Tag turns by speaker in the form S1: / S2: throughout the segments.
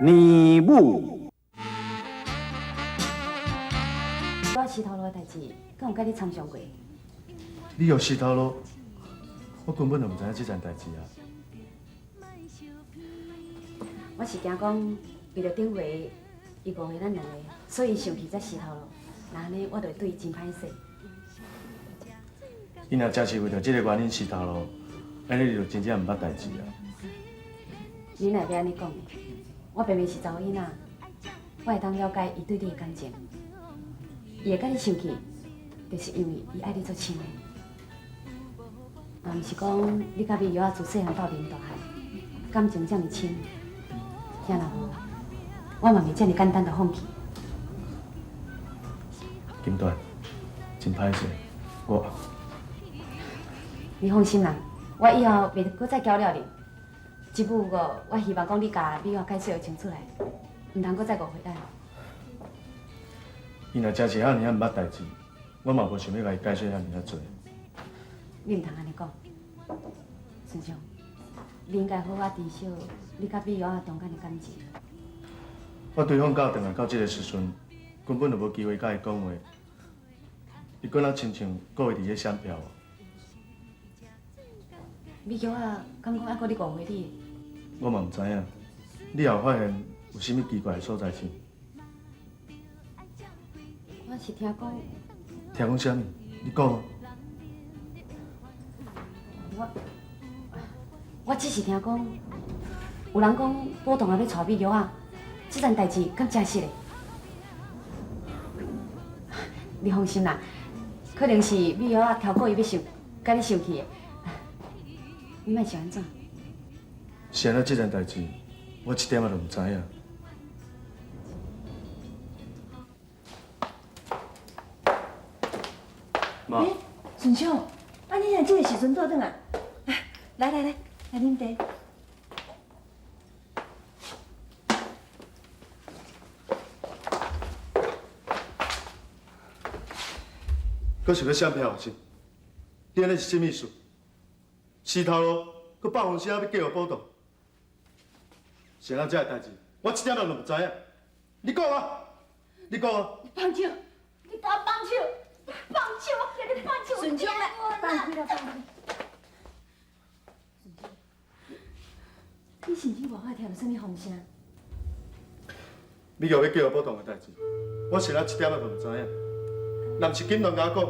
S1: 年母。
S2: 我石头路的代志，敢有甲你参详过？
S3: 你有石头路，我根本就唔知影这件代志啊。
S2: 我是惊讲为着顶回伊误会咱两个，所以想去才石头路。那安尼我就会对伊真歹势。
S3: 伊若真是为着这个原因石头路，安尼你就真正唔捌代志啊。
S2: 你哪要安尼讲？我明明是查某囡仔，我会当了解伊对你的感情。伊会甲你生气，就是因为伊爱你做亲的。毋是讲你甲美瑶自细汉斗阵大汉，感情这么深，听若无，我嘛袂这么简单就放弃。
S3: 金段，真歹势，
S2: 你放心啦，我以后袂搁再搅了你。只不过我希望讲你甲美瑶解释清楚来，唔通搁再误会咱。
S3: 伊若真是遐尔啊毋捌代志，我嘛无想要甲伊解释遐尔啊多。
S2: 你唔通安尼讲，顺昌，你应该好好珍惜你甲美瑶啊中间的感情。
S3: 我对放假回来到这个时阵，根本就无机会甲伊讲话。伊搁那亲像搁会伫咧闪飘。
S2: 美瑶啊，敢讲还搁咧误会你？
S3: 我嘛毋知影，你也有发现有啥物奇怪的所在是？
S2: 我是听讲，
S3: 听讲啥物？你讲啊。
S2: 我只是听讲，有人讲波动也要娶美瑶啊，这件代志敢真实的？你放心啦，可能是美瑶啊挑过伊要甲你生气的，你莫想安怎？
S3: 是安那这件代志，我一点仔都唔知影。妈，
S4: 顺昌，啊你若这个时阵倒转啊？来来啉茶。
S3: 搁想要闪飘是？你安尼是啥意思？石头路搁爆风声要叫我报道，是安怎这个代志？我一点仔都唔知影。你讲啊！你讲啊！
S4: 放手！你给我放手！放手！我叫你放手！顺昌来，放开了，放开。你是不是外口听到什么风声？
S3: 你又要叫我报道的代志，我是安一点仔都唔知影。若毋是金龙甲我讲，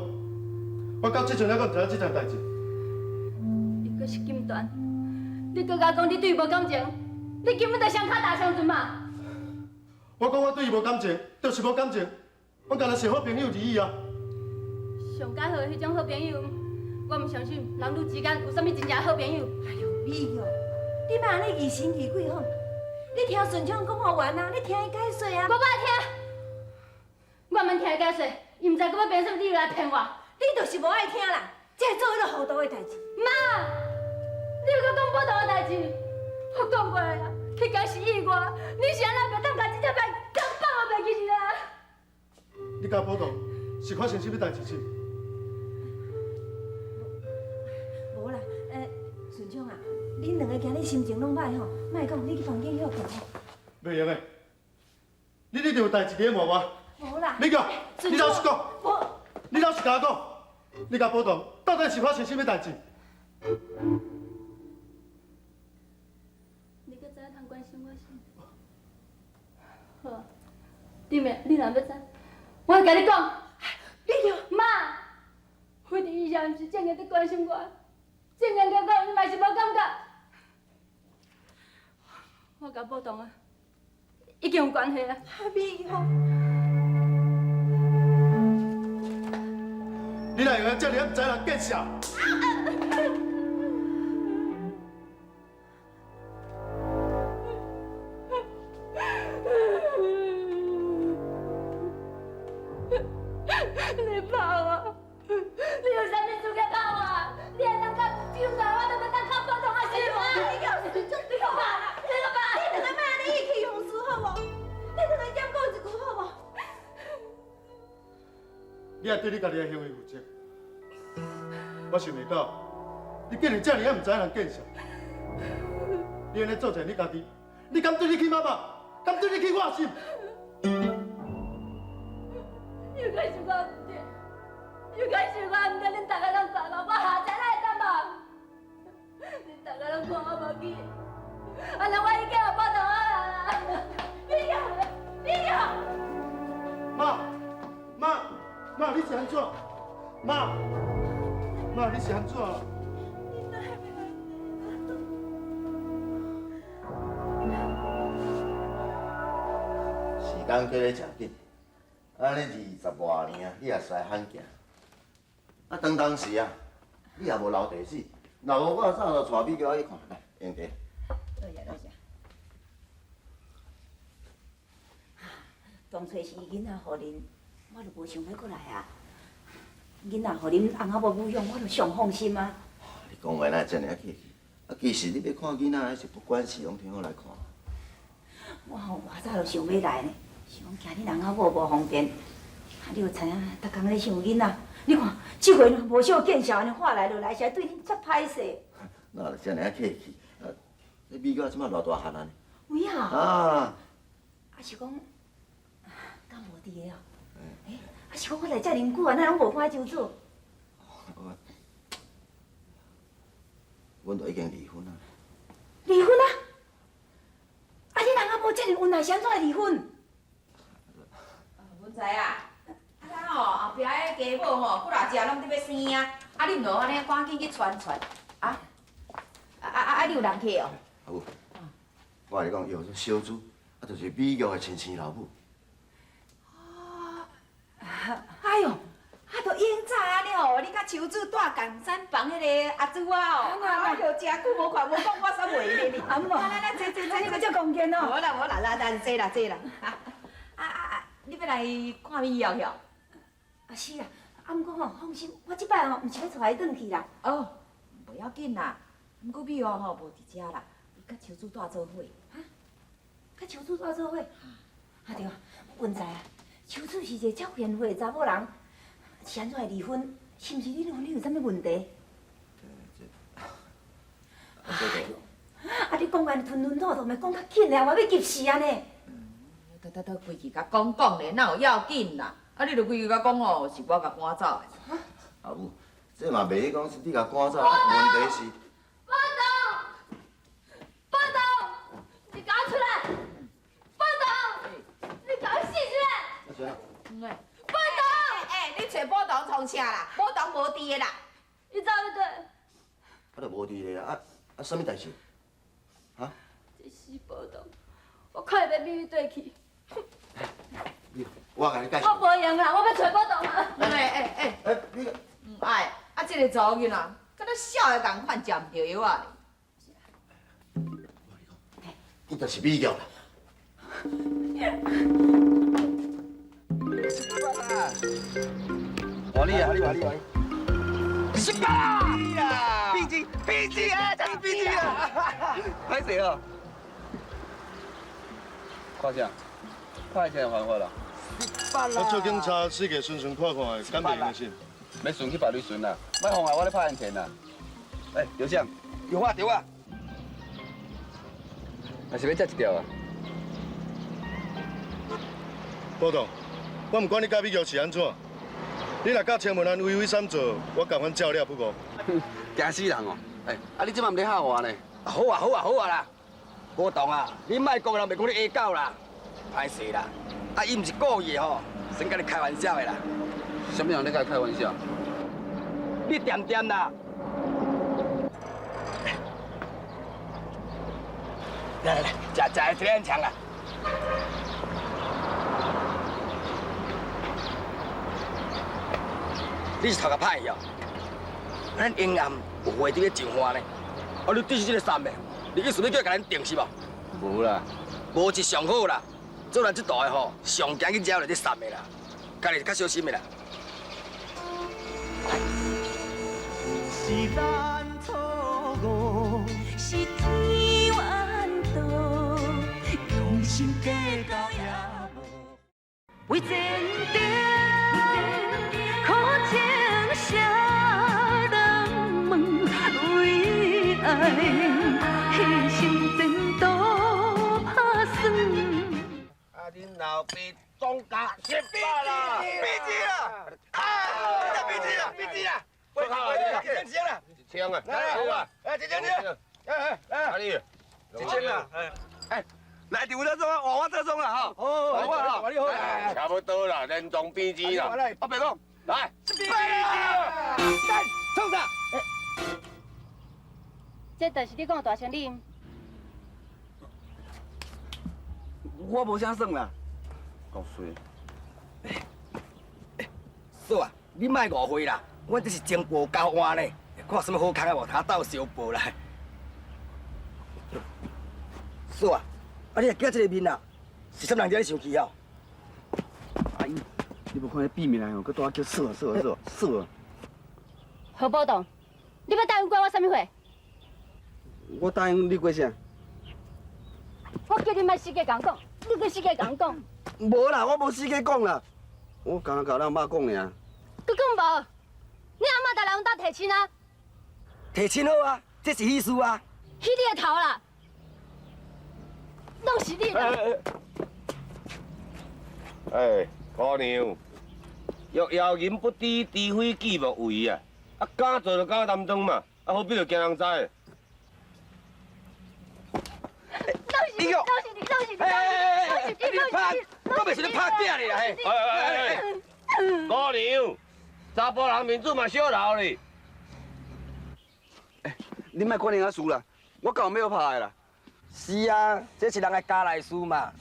S3: 我到即阵还阁唔知影这件代志。
S4: 你阁是金段，你阁甲我讲你对伊无感情，你根本就双脚踏双船嘛！
S3: 我讲我对伊无感情，就是无感情，我干那是好朋友而已啊。
S4: 上介好的迄种好朋友，我唔相信人女之间有啥物真正好朋友。哎呦，美哦，你莫安尼疑神疑鬼吼！你听顺昌讲好完啊，你听伊解说啊。我听，我免听伊解说，伊唔知搁要编什么理由来骗我。你就是无爱听啦，才会做迄个糊涂的代志。妈，你又搁讲不同的代志，我讲过啦，迄天是意外，你是安怎袂当甲这只牌敢放我袂记去啦？
S3: 你甲报道是发生什么代志是？
S4: 无啦，顺昌啊，恁两个今日心情拢歹吼，莫讲，你去房间休困吼。
S3: 袂用的，你一定有代志伫咧骂我。
S4: 无啦。
S3: 美瑶，你老实讲，
S4: 我
S3: 你老实甲我讲，你甲报道到底是发生什么代志？
S4: 你搁知影通关心我是？好，弟妹，你若要知，我会甲你讲。美瑶，妈，非常以上是正眼在关心我，正眼甲我，你嘛是无感觉。我甲报动啊，已经有关系啊。美瑶，
S3: 你哪会遮尔唔知人见笑？
S4: 你抱我，你有啥物资格抱我？你还当甲丢下我，都要当靠报动啊？是无？你叫是就你个爸啦，你个爸，你两个莫安尼意气用事好无？你两个兼顾一句好无？
S3: 你也对你家己的行为负责。我想袂到，你竟然遮尔唔知人见笑。你安尼做者你家己，你敢对你亲妈妈，敢对你去我心？
S4: 又该是我唔对，又该是我唔对，恁大家拢怪我，我下才来干嘛？恁大家拢看我无起，安尼我已经有报答啊！你呀！
S3: 妈，你是安怎？妈，你是安怎？
S1: 时间过咧真紧，安尼20外年啊，你也使罕行。啊，当时啊，你也无留地址，若无我早就带你叫去看来，用茶。
S5: 多谢多谢。当初是囡仔互恁，我就无想要过来啊。囡仔互恁翁仔某抚养，我就上放心啊。
S1: 你讲话哪会这尔客气？啊，其实你要看囡仔，还是不管事，拢挺好来看。
S5: 我吼偌早就想要来呢，想讲惊恁翁仔某无方便。啊，你有知影，逐工咧想囡仔，你看即回无少见笑，安尼话来就来，实在对恁遮歹势。
S1: 哪会这尔客气？啊，你美国即摆偌大汉啊？
S5: 有影？
S1: 啊，
S5: 啊是讲，敢无伫个哦？啊是讲我来遮尔久啊，哪拢无看周子？
S1: 阮都已经离婚啊。
S5: 离婚啊？啊，你翁仔某遮尔恩爱，是安怎会离婚？
S6: 阮知啊，咱吼后壁迄家母吼，骨力食拢伫要生啊，啊你毋着安尼赶紧去传啊，你有人客哦？
S1: 阿母，我跟你讲，有这小主，啊，就是美国的亲生老母。
S6: 哎呦，啊，都永早安尼哦，你甲秋子住共产房迄个阿珠啊哦，哎呦，诚久无看，无讲我煞袂咧你。
S5: 阿母，
S6: 来，坐，
S5: 你个遮讲见哦。
S6: 无啦，来坐啦。你要来看美药哟？
S5: 啊是啊，啊毋过吼，放心，我即摆吼毋是要带伊转去啦。
S6: 哦，不要紧啦，毋过美药吼无伫遮啦，伊甲秋子住做伙。
S5: 哈，甲秋子住做伙？啊对啊，阮知啊，秋子是一个遮贤惠的查某人，是安怎会离婚？是毋是你两有啥物问题？啊你讲安吞吞吐吐，咪讲较紧咧，我要急死啊呢！
S6: 得，规矩甲讲咧，哪有要紧啦？啊，你著规矩甲讲哦，是我甲赶走的。
S1: 阿母，这嘛袂讲是你甲赶走，问题是。
S4: 报道，你赶快出来！报道，你赶快死出来！报道，
S6: 你找报堂创啥啦？报堂无伫的啦。
S4: 你走就对。
S1: 啊，就无伫咧啊，什么代志？哈？
S4: 这死报道，我看会要秘密对去。
S1: 我甲你介绍。
S4: 我无用啦，我要找报道啊！
S1: 你个。
S6: 哎，啊，这个查某囡仔，敢若小的共款，食毋着药啊！
S1: 伊就是美国啦。
S7: 我哩啊！18啊！PG 啊，真是 PG 啊！歹势哦。看啥？看钱还我啦。
S3: 我叫警察四个顺看看，敢袂用的信。
S7: 要顺去法律顺啦，莫妨碍我咧拍案钱啦。哎，刘相，有啊，还是要接一条啊？
S3: 报道，我毋管你甲美国是安怎，你若甲青门安畏三做，我共款照料不误。
S7: 惊死人哦！哎，啊你即摆毋咧吓我呢？好啊啦！郭董啊，你莫讲人袂讲你下狗啦，歹势啦！啊，伊毋是故意的吼，先甲你开玩笑的啦。什么人咧甲你开玩笑？你点啦！来，食这样强啊！你是头壳歹哦，咱阴暗有花伫咧种花呢，啊你对是这个三的，你去顺便叫甲咱定是无？无啦，无是上好啦，做咱这代的吼，上惊去惹来这三的啦，家己较小心的啦。
S8: 是咱错误，是天怨妒，用心计较也无。为前程，苦情谁人问？为爱牺牲前途打算。
S7: 恁老爸总家失败啦！闭嘴啦！你再闭嘴啦！闭嘴啦！快点啦！一千啦！一千啊！来啊！一千你，来你，一千啦！来第五特种啊，换我特种啦哈！好，好，你好，差不多啦，连中闭嘴啦！我别讲，来，闭嘴啦！冲啥？
S4: 这就是你讲的大声音。
S7: 我无啥算啦，够衰。嫂啊，你莫误会啦，阮这是前步交换呢，看什么好康啊无他斗相报啦。嫂啊，你若见这个面啊，是啥人在你生气啊？阿姨，你无看那闭面来哦，搁多叫嫂啊。
S4: 何宝栋，你要答应管我啥物货？
S7: 我答应你过啥？
S4: 我叫你莫死个讲讲，你搁死个讲讲。
S7: 无啦，我无死个讲啦，我刚刚甲咱妈讲尔。
S4: 佮讲无？你阿妈带人当提亲啊？
S7: 提亲好啊，这是喜事啊。
S4: 迄你个头啦，拢是你啦。
S9: 姑娘，欲摇银不滴，滴非己莫为啊！啊，敢做就敢担当嘛，啊，何必就惊人知？
S4: 你
S7: 拍，我袂是咧拍囝哩啦嘿！
S9: 姑娘，查甫人面子嘛小留哩。
S7: 你莫管人家事啦，我够要拍的啦。是啊，这是人的家内事嘛。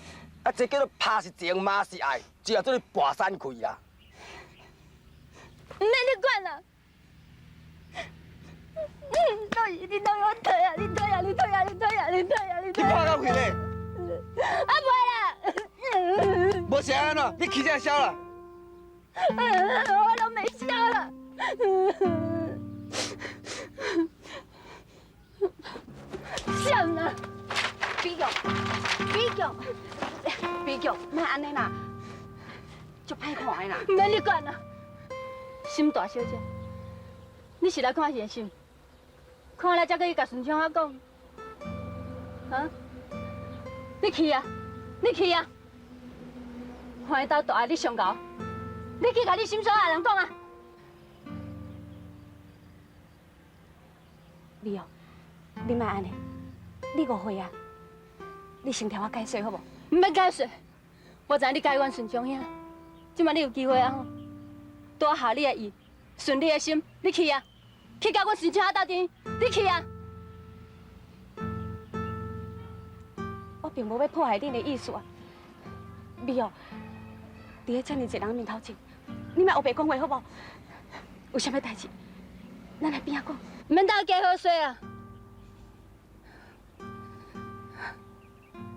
S7: 啊，这叫做拍是情，骂是爱，只要做你跋山开啦。
S4: 唔免你管啦。你都有退啊！你退啊！
S7: 你拍到去咧？
S4: 啊袂啦！
S7: 无是安怎？你起这笑啦？
S4: 我都没笑了。笑呢？比强，莫安尼啦，足歹看的啦。唔免你管啦，心大小姐，你是来看现心，看来才可以甲顺昌啊讲，啊？你去啊！看伊兜大爱你上高，你去甲你心所爱人讲啊！你哦，你莫安尼，你误会啊！你先听我解释好无？唔免解释，我知影你介怨顺昌兄，即摆你有机会啊吼，多下你的意，顺你的心，你去啊！去甲阮顺昌斗阵，你去啊！我并无要破坏恁的意思啊，美哦，伫咧遮尔一人面头前，你莫黑白讲话好无？有啥物代志，咱来边仔讲，唔免斗加好说啊！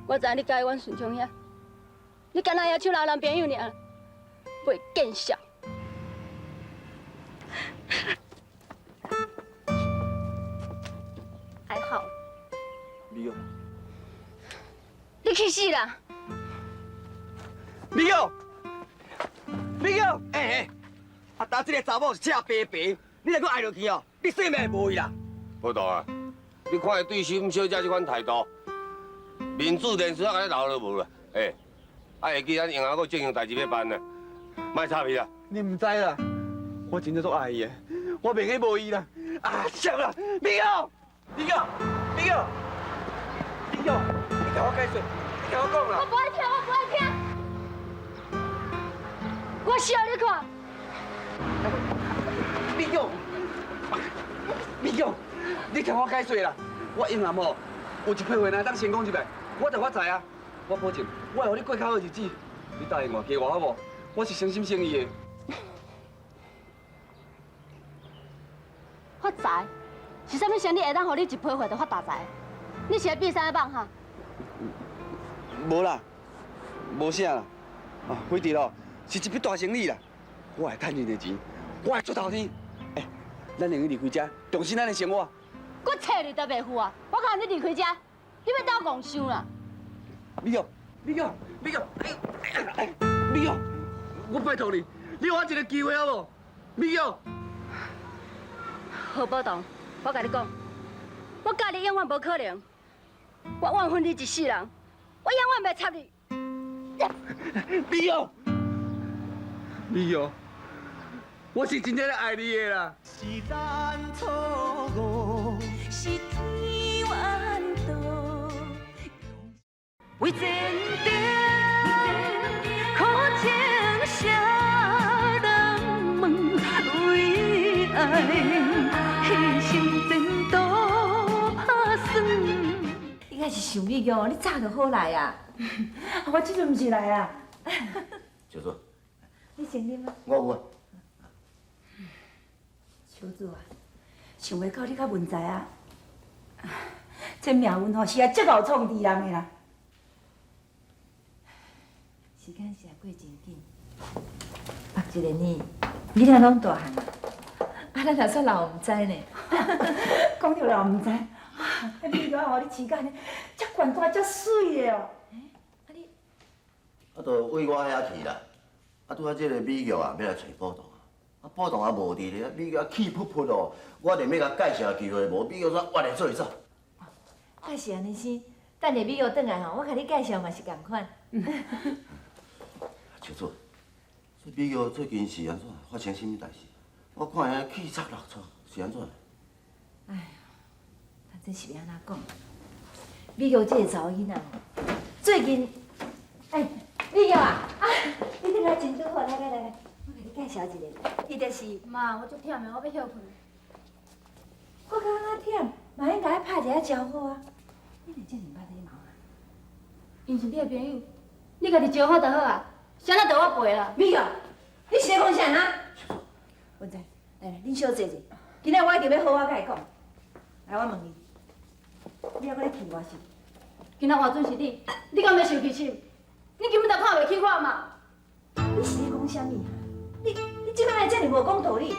S4: 我知影你介阮顺昌兄，你干那要抢老男朋友尔，袂见笑。还好。
S7: 美哦，
S4: 你去死啦！
S7: 美哦，啊，当这个查某是赤白白，你若搁爱落去哦，你性命无去啦。
S9: 不懂啊！你看伊对心小姐这款态度，面子连丝仔甲你留都无啦。会记咱以后搁正经代志要办呢，莫插皮啦。
S7: 你唔知啦，我真正足爱伊的，我袂去无伊啦。啊，笑啦，美哦，你听我解释，你听我讲啦。
S4: 我不爱听，我笑你看。
S7: 美勇，你听我解释啦。我永远吼有一批话呢，当成功一摆，我知啊。我保证，我会予你过较好日子。你答应我，加我好无？我是诚心诚意的。
S4: 发财是啥物生意会当互你一批货就发大财？你是来比啥棒哈？
S7: 无啦，无啥啦。啊，辉弟咯，是一笔大生意啦。我会趁你的钱，我会出头天。咱两个离开这，重新咱的生活。
S4: 我切你都袂赴啊！我靠你离开这，你要斗戆想啦！
S7: 美勇，我拜托你，你给我一个机会好无？美勇。
S4: 何宝栋，我甲你讲，我甲你永远无可能，我怨恨你一世人，我永远袂插你。
S7: 美瑶，美瑶，我是真正咧爱你的啦。
S8: 是咱错误，是天缘道。为前程，苦情写人问，为爱牺牲前途打算。
S5: 你该是想美玉，你早就好来啊！我即阵毋是来啊。
S1: 小主，
S5: 你先啉啊。
S1: 我有啊。
S5: 小主啊，想袂到你较文才啊！这命运吼是啊，足够创治人的啦。时间是啊过真紧，目一个年，你俩拢大汉啊，啊，咱若煞老毋知呢。讲着老毋知，迄美玉吼，你饲甲呢，遮悬大遮水的哦。
S1: 啊，就为我遐去啦。啊，拄啊，这个美玉啊，要来找报道啊，报道也无伫咧，美玉气噗噗哦，我连要甲介绍机会无，美玉煞我来做走。
S5: 啊是安尼先，等下美玉转来吼，我甲你介绍嘛是共款。
S1: 小主，这美玉最近是安怎发生什么代志？我看伊气煞落错，是安怎？
S5: 哎呀，啊这是要安怎讲？美玉这个查某囡仔吼，最近，哎，美玉啊，你转来真拄好，来，我甲你介绍一个，伊就是
S4: 妈，我足忝的，我要休困。
S5: 我刚刚忝，嘛应该拍一下招呼啊。你连这么捌礼貌啊？
S4: 因是你的朋友，你家己招呼就好啊，谁人着我陪啦？
S5: 美玉，你是咧讲啥啊？文仔，来，恁小坐坐。今仔我一定要好好甲伊讲。来，我问你，你还搁咧气我是？
S4: 今仔换准是你，你敢要生气心？你根本就看袂起我嘛！
S5: 你是咧讲啥物啊？你即摆来遮尔无讲道理。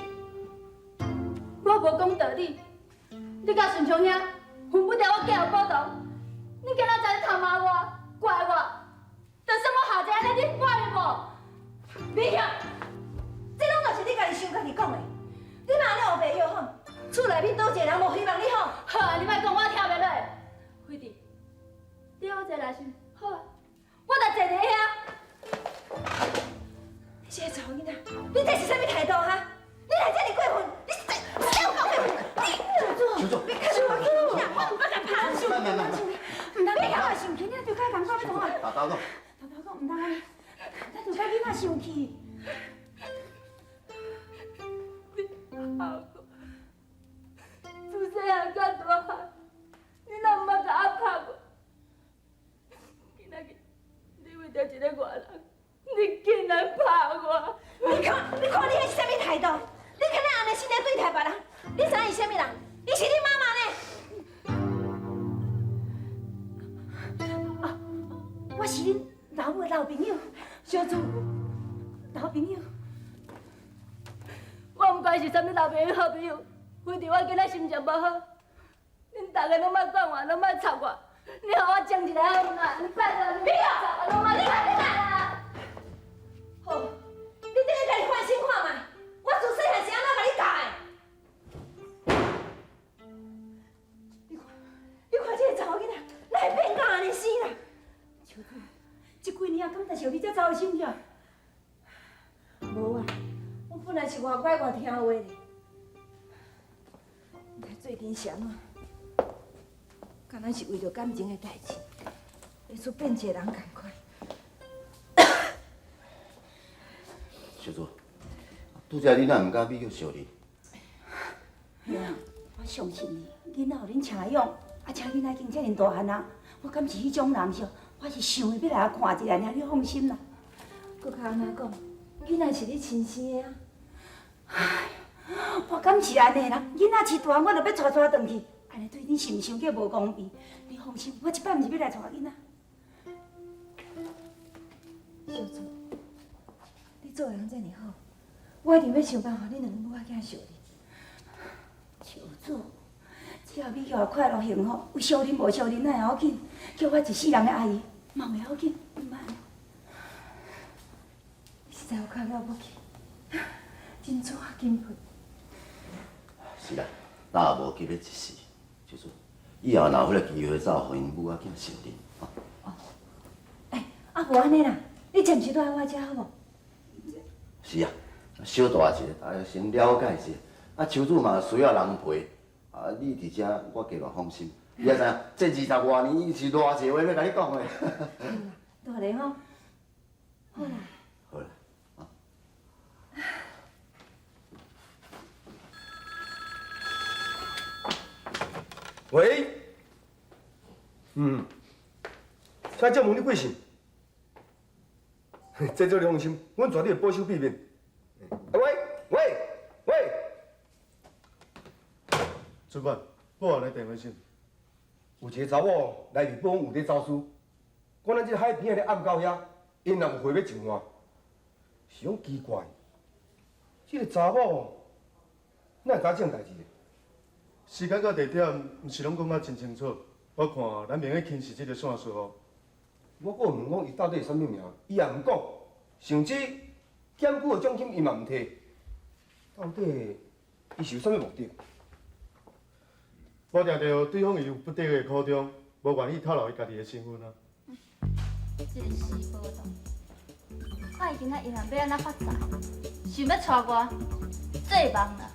S4: 我无讲道理，你甲顺昌兄分不掉我嫁有报道，你今仔才偷骂我、怪我，就算我下一个你怪无？
S5: 美玉，这拢就是你家己想家己讲的。你嘛安尼黑白又吼，厝内面倒一个人无希望你好。
S4: 好啊，你莫讲我听袂落。辉弟，你要我坐来先，好啊，我就坐伫遐。
S5: 你这个查某囡仔，你这是啥物态度哈？你来这里过分，你是有够过分！你，小主，别看住我，我唔敢拍你。唔通你遐生气，你就该讲我要讲啊。
S1: 大刀讲，
S5: 唔通安尼，咱就该囡仔生气。
S4: 自细汉到大汉，你若毋捌甲我拍过，今仔日你为着一个外人，你竟然拍我！
S5: 你看你迄是啥物态度？你敢若安尼心咧对待别人？你知影伊啥物人？伊是你妈妈呢？啊，我是恁老母的老朋友，小主，老朋友。
S4: 我毋管是啥物老朋友、好朋友，非着我今仔心情无好，恁大家拢莫管我，拢莫插我，你互我争一个好嘛？你拜托你，别插我，拢莫你看啦！
S5: 好，你等下家己反省看卖，我自细汉是安怎甲你教的？你看这个查某囡仔，哪会变到安尼死啦？小主，这几年啊，敢但是有你这查某心情？无啊，我本来是外乖外听话的，但最近是安怎？敢若是为着感情的代志，会出变一个人共款。
S1: 小主，拄则你哪毋甲美玉相认？
S5: 对啊，我相信你，囡仔互恁请养，啊，请囡仔已经遮尔大汉啊，我敢是迄种人是，我是想要来看一下，你放心啦。搁较安怎讲，囡仔是你亲生的啊。唉，我敢是安尼啦，囡仔饲大汉，我就要带转去，安尼对你是毋是有点无公平？你放心，我即摆毋是要来带囡仔。小主，你做人遮尔好，我一定要想办法，你两个母仔囝相认。小主，只要美玉快乐幸福，有相认无相认哪会要紧？叫我一世人的阿姨，嘛袂要紧，唔慢。你实在有靠了不起，真纸金皮。
S1: 是啦，咱也无急咧一时，小主，以后若有迄个机会，才有互因母仔囝相认。
S5: 哎，啊无安尼啦，你暂时住喺我遮好无？
S1: 是啊，小大一个，大家先了解一下。啊，秋子嘛需要人陪，啊，你伫遮我加嘛放心。你也知影，这20多年是偌济话要甲你讲的。
S5: 大个吼，好啦。
S1: 好啦，啊。
S3: 喂，请借问你贵姓？这做你放心，阮绝对保守秘密。喂，主管，我来电话先。有一个查某来日本有咧走私，讲咱这海边咧暗到遐，因若有货要上岸，是讲奇怪，这个查某哪会敢这种代志？时间甲地点，毋是拢讲啊真清楚。我看咱明个轻是这个线索哦。我搁问讲伊到底是啥物名，伊也毋讲，甚至检举的奖金伊嘛毋摕。到底伊是有啥物目的？我听到对方伊有不得的苦衷，无愿意透露伊家己的身份啊。
S4: 这个死报道，看伊今仔银行要安怎发财，想要带我做梦啦！